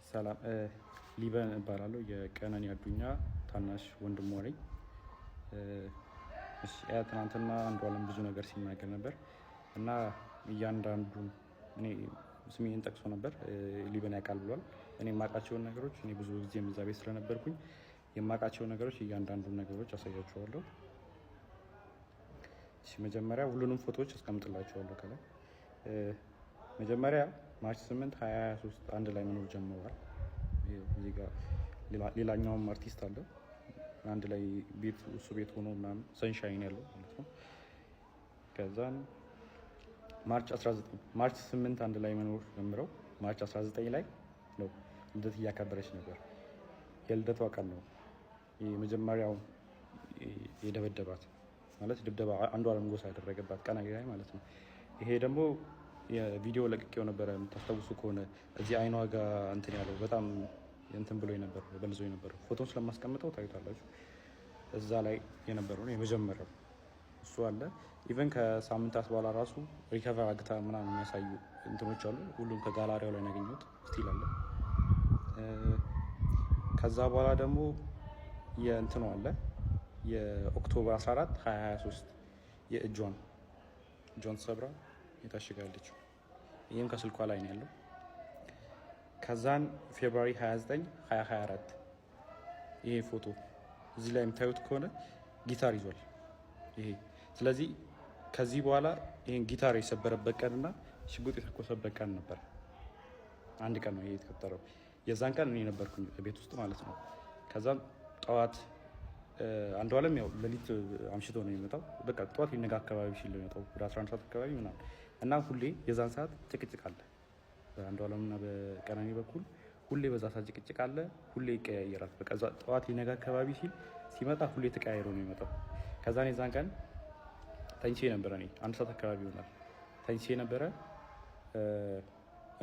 ሰላም ሊበን እባላለሁ። የቀነኒ አዱኛ ታናሽ ወንድሟ ነኝ። ትናንትና አንዷለም ብዙ ነገር ሲናገር ነበር እና እያንዳንዱ እኔ ስሜን ጠቅሶ ነበር። ሊበን ያውቃል ብሏል። እኔ የማውቃቸውን ነገሮች እኔ ብዙ ጊዜ እዛ ቤት ስለነበርኩኝ የማውቃቸውን ነገሮች እያንዳንዱን ነገሮች አሳያቸዋለሁ። መጀመሪያ ሁሉንም ፎቶዎች አስቀምጥላቸዋለሁ ከላይ። መጀመሪያ ማርች 8 2023 አንድ ላይ መኖር ጀምረዋል። እዚህ ጋር ሌላኛውም አርቲስት አለ አንድ ላይ ቤት እሱ ቤት ሆኖ ምናምን ሰንሻይን ያለው ማለት ነው። ከዛን ማርች 8 አንድ ላይ መኖር ጀምረው ማርች 19 ላይ ነው ልደት እያከበረች ነበር። የልደቷ ቀን ነው የመጀመሪያው የደበደባት ማለት ድብደባ አንዷለም ጎሳ ያደረገባት ቀን ላይ ማለት ነው። ይሄ ደግሞ የቪዲዮ ለቅቄው ነበረ። የምታስታውሱ ከሆነ እዚህ አይኗ ጋር እንትን ያለው በጣም እንትን ብሎ ነበር፣ በልዞ ነበር። ፎቶን ስለማስቀምጠው ታዩታላችሁ። እዛ ላይ የነበረው ነው የመጀመሪያው እሱ አለ። ኢቨን ከሳምንታት በኋላ ራሱ ሪከቨር አግታ ምናምን የሚያሳዩ እንትኖች አሉ። ሁሉም ከጋላሪያው ላይ ያገኘሁት ስቲል አለ። ከዛ በኋላ ደግሞ የእንትኑ አለ የኦክቶበር 14 2023 የእጇን ሰብራ የታሽጋለች። ይህም ከስልኳ ላይ ነው ያለው። ከዛን ፌብሩዋሪ 29 2024 ይሄ ፎቶ እዚህ ላይ የምታዩት ከሆነ ጊታር ይዟል ይሄ። ስለዚህ ከዚህ በኋላ ይሄን ጊታር የሰበረበት ቀንና ሽጉጥ የተኮሰበት ቀን ነበር። አንድ ቀን ነው ይሄ የተፈጠረው። የዛን ቀን እኔ ነበርኩኝ ቤት ውስጥ ማለት ነው። ከዛም ጠዋት አንዷለም ያው ሌሊት አምሽቶ ነው የሚመጣው። በቃ ጠዋት ሊነጋ አካባቢ ሲል ነው የሚመጣው ወደ 11 ሰዓት አካባቢ ምናምን እና ሁሌ የዛን ሰዓት ጭቅጭቅ አለ በአንዷለምና በቀነኒ በኩል ሁሌ በዛ ሰዓት ጭቅጭቅ አለ። ሁሌ ይቀያየራል። በቃ ጠዋት ሊነጋ አካባቢ ሲመጣ ሁሌ ተቀያይሮ ነው የሚመጣው። ከዛ የዛን ቀን ተኝቼ ነበረ። እኔ 1 ሰዓት አካባቢ ይሆናል ተኝቼ ነበረ።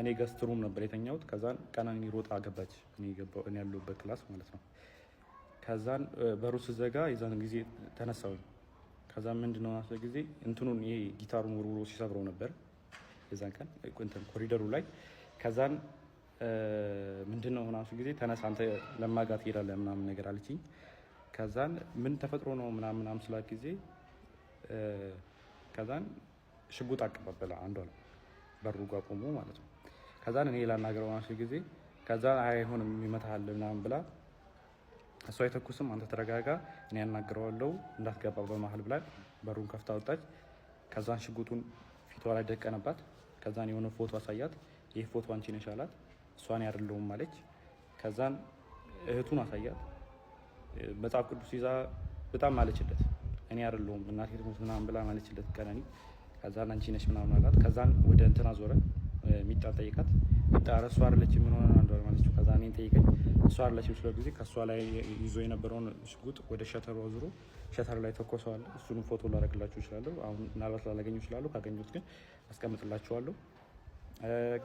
እኔ ገስት ሩም ነበር የተኛሁት። ከዛን ቀነኒ ሮጣ ገባች እኔ ያለሁበት ክላስ ማለት ነው። ከዛን በሩ ስዘጋ የዛን ጊዜ ተነሳሁኝ። ከዛን ምንድነው ናስ ጊዜ እንትኑን ይሄ ጊታሩን ወርውሮ ሲሰብረው ነበር የዛን ቀን እንትን ኮሪደሩ ላይ። ከዛን ምንድነው ናስ ጊዜ ተነሳ አንተ ለማጋት ትሄዳለህ ምናምን ነገር አለችኝ። ከዛን ምን ተፈጥሮ ነው ምናምን ስላት ጊዜ ከዛን ሽጉጥ አቀባበለ አንዷለም በሩ ጋር ቆሞ ማለት ነው። ከዛን እኔ ላናገረው ናስ ጊዜ ከዛን አይሆንም ይመታሃል ምናምን ብላ እሷ አይተኩስም አንተ ተረጋጋ እኔ ያናግረዋለሁ እንዳትገባ በመሀል ብላ በሩን ከፍታ ወጣች። ከዛን ሽጉጡን ፊቷ ላይ ደቀነባት። ከዛን የሆነ ፎቶ አሳያት። ይህ ፎቶ አንቺ ነሽ አላት። እሷን አይደለሁም አለች። ከዛን እህቱን አሳያት። መጽሐፍ ቅዱስ ይዛ በጣም ማለችለት። እኔ አይደለሁም እናቴ ትሙት ምናምን ብላ ማለችለት ቀነኒ። ከዛን አንቺ ነሽ ምናምን አላት። ከዛን ወደ እንትና ዞረ ሚጣ ጠይቃት። ሚጣ እሷ አይደለችም ምን ሆነ አንዷ ማለችው። ከዛን እኔን ጠይቀኝ እሷ አይደለችም ስለ ጊዜ ከሷ ላይ ይዞ የነበረውን ሽጉጥ ወደ ሸተሩ አዙሮ ሸተር ላይ ተኮሰዋል። እሱንም ፎቶ ላደርግላችሁ እችላለሁ። አሁን ምናልባት ላላገኘው እችላለሁ። ካገኘሁት ግን አስቀምጥላችኋለሁ።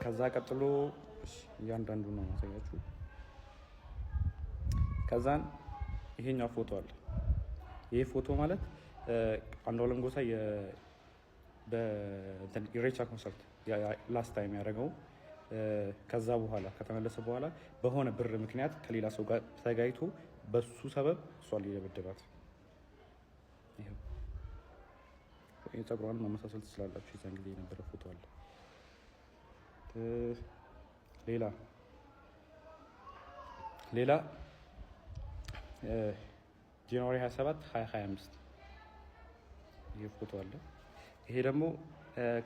ከዛ ቀጥሎ እያንዳንዱ ነው ማሳያችሁ። ከዛን ይሄኛው ፎቶ አለ። ይሄ ፎቶ ማለት አንዷለም ጎሳ በኢሬቻ ኮንሰርት ላስት ታይም ያደረገው ከዛ በኋላ ከተመለሰ በኋላ በሆነ ብር ምክንያት ከሌላ ሰው ጋር ተጋይቶ በሱ ሰበብ እሷን ሊደበደባት። ይሄው የፀጉሯን መመሳሰል ትችላላችሁ። የዛን ጊዜ የነበረ ፎቶ አለ። ሌላ ጃንዋሪ 27 2025 ይሄ ፎቶ አለ። ይሄ ደግሞ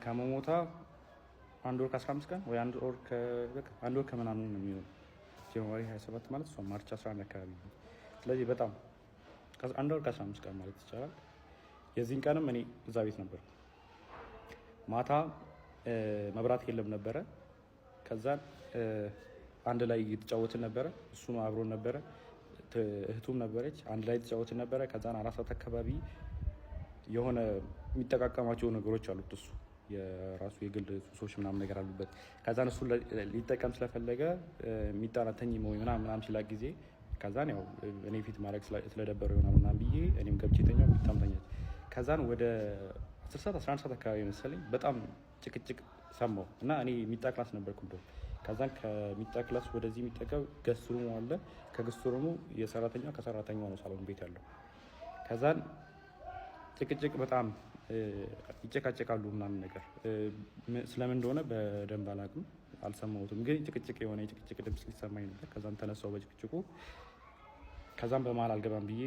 ከመሞታ 1 ወር ከ15 ቀን ወይ 1 ወር ከምናምን ነው የሚሆነው። ጃንዋሪ 27 ማለት እሷ ማርች 11 አካባቢ ነው። ስለዚህ በጣም 1 ወር ከ15 ቀን ማለት ይቻላል። የዚህን ቀንም እኔ እዛ ቤት ነበር። ማታ መብራት የለም ነበረ። ከዛን አንድ ላይ እየተጫወትን ነበረ። እሱ ነው አብሮን ነበረ። እህቱም ነበረች። አንድ ላይ እየተጫወትን ነበረ። ከዛን 4 ሰዓት አካባቢ የሆነ የሚጠቃቀማቸው ነገሮች አሉት እሱ የራሱ የግል ሱሶች ምናምን ነገር አሉበት። ከዛን እሱ ሊጠቀም ስለፈለገ የሚጣራተኝ ምናምን ሲላ ጊዜ ከዛን ያው እኔ ፊት ማድረግ ስለደበረው ምናምን ብዬ እኔም ገብቼ ተኛው። የሚጣምተኛል። ከዛን ወደ 10 ሰዓት 11 ሰዓት አካባቢ መሰለኝ በጣም ጭቅጭቅ ሰማሁ እና እኔ የሚጣ ክላስ ነበርኩ። እንደው ከዛን ከሚጣ ክላስ ወደዚህ የሚጠጋው ገስት ሩሙ አለ። ከገስት ሩሙ የሰራተኛው ከሰራተኛው ነው ሳሎን ቤት ያለው። ከዛን ጭቅጭቅ በጣም ይጨቃጨቃሉ ምናምን ነገር ስለምን እንደሆነ በደንብ አላውቅም፣ አልሰማሁትም። ግን ጭቅጭቅ የሆነ የጭቅጭቅ ድምፅ ሊሰማኝ ነበር። ከዛን ተነሳው በጭቅጭቁ። ከዛን በመሀል አልገባም ብዬ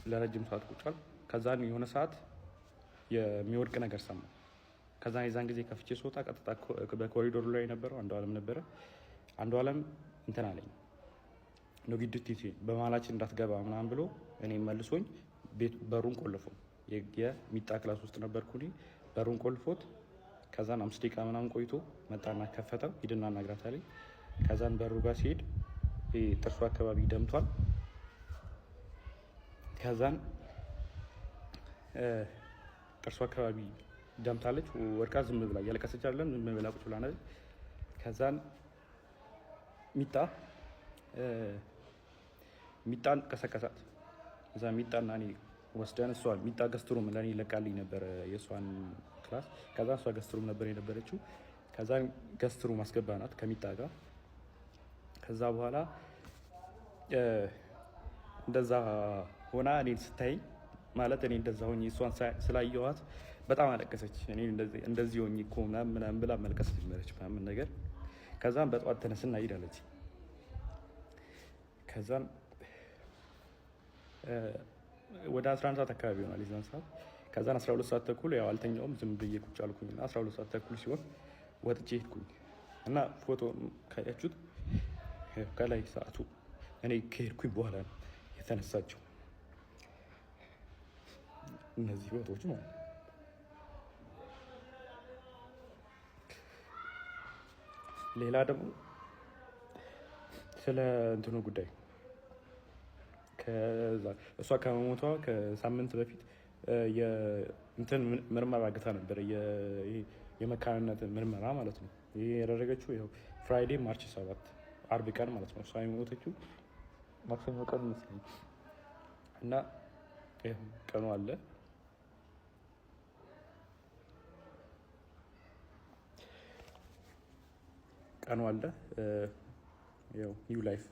ለረጅም ሰዓት ቁጭ አልኩ። ከዛን የሆነ ሰዓት የሚወድቅ ነገር ሰማሁ። ከዛን የዛን ጊዜ ከፍቼ ስወጣ ቀጥታ በኮሪዶሩ ላይ የነበረው አንዱ አለም ነበረ። አንዱ አለም እንትን አለኝ ኖጊድቲ በመሀላችን እንዳትገባ ምናምን ብሎ እኔ መልሶኝ በሩን ቆልፎ የሚጣ ክላስ ውስጥ ነበርኩ እኔ። በሩን ቆልፎት ከዛን 5 ደቂቃ ምናምን ቆይቶ መጣና ከፈተው፣ ሂድና አናግራት አለኝ። ከዛን በሩ ጋር ሲሄድ ጥርሱ አካባቢ ደምቷል። ከዛን ጥርሱ አካባቢ ደምታለች። ወድቃ ዝም ብላ እያለቀሰች አይደለም፣ ዝም ብላ ቁጭ ብላ ነበር። ከዛን ሚጣን ቀሰቀሳት። እዛ ሚጣና እኔ ወስደን እሷን ሚጣ ገስትሩም ለእኔ ለቃልኝ ነበረ የእሷን ክላስ። ከዛ እሷ ገስትሩም ነበር የነበረችው። ከዛ ገስትሩም አስገባናት ከሚጣ ጋር። ከዛ በኋላ እንደዛ ሆና እኔን ስታይኝ ማለት እኔ እንደዛ ሆኜ እሷን ስላየኋት በጣም አለቀሰች። እኔ እንደዚህ ሆኜ እኮ ምናምን ብላ መልቀስ ጀመረች ምናምን ነገር። ከዛም በጠዋት ተነስና ሂድ አለች። ከዛም ወደ 11 ሰዓት አካባቢ ይሆናል የዛን ሰዓት። ከዛን 12 ሰዓት ተኩል ያው አልተኛውም፣ ዝም ብዬ ቁጭ አልኩኝ። 12 ሰዓት ተኩል ሲሆን ወጥቼ ሄድኩኝ እና ፎቶ ካያችሁት ከላይ ሰዓቱ እኔ ከሄድኩኝ በኋላ ነው የተነሳቸው እነዚህ ፎቶዎች ማለት ነው። ሌላ ደግሞ ስለ እንትኑ ጉዳይ እሷ ከመሞቷ ከሳምንት በፊት እንትን ምርመራ አግታ ነበረ፣ የመካንነት ምርመራ ማለት ነው። ይሄ ያደረገችው ይኸው ፍራይዴ ማርች 7 አርብ ቀን ማለት ነው። እሷ የሞተችው ማክሰኞ ቀን መስለኝ እና ቀኑ አለ ያው ኒው ላይፍ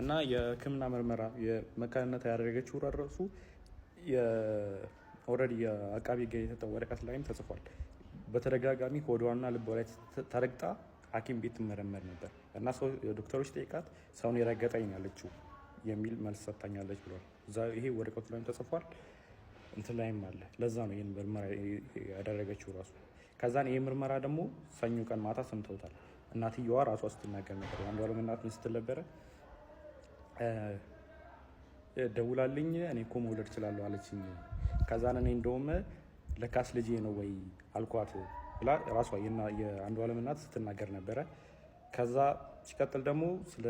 እና የሕክምና ምርመራ የመካንነት ያደረገችው ራሱ ኦልሬዲ የአቃቢ ሕግ የተሰጠው ወረቀት ላይም ተጽፏል። በተደጋጋሚ ሆዷና ልቧ ላይ ተረግጣ ሐኪም ቤት ትመረመር ነበር እና ዶክተሮች ጠይቃት ሰውን የረገጠኝ ያለችው የሚል መልስ ሰጥታኛለች ብሏል። ይሄ ወረቀቱ ላይም ተጽፏል፣ እንትን ላይም አለ። ለዛ ነው ይህን ምርመራ ያደረገችው ራሱ። ከዛን ይህ ምርመራ ደግሞ ሰኞ ቀን ማታ ሰምተውታል። እናትየዋ ራሷ ስትናገር ነበር። አንዷለም እናት ስትል ነበረ ደውላልኝ እኔ እኮ መውለድ እችላለሁ አለችኝ። ከዛን እኔ እንደውም ለካስ ልጄ ነው ወይ አልኳት ብላ ራሷ የአንዷለም እናት ስትናገር ነበረ። ከዛ ሲቀጥል ደግሞ ስለ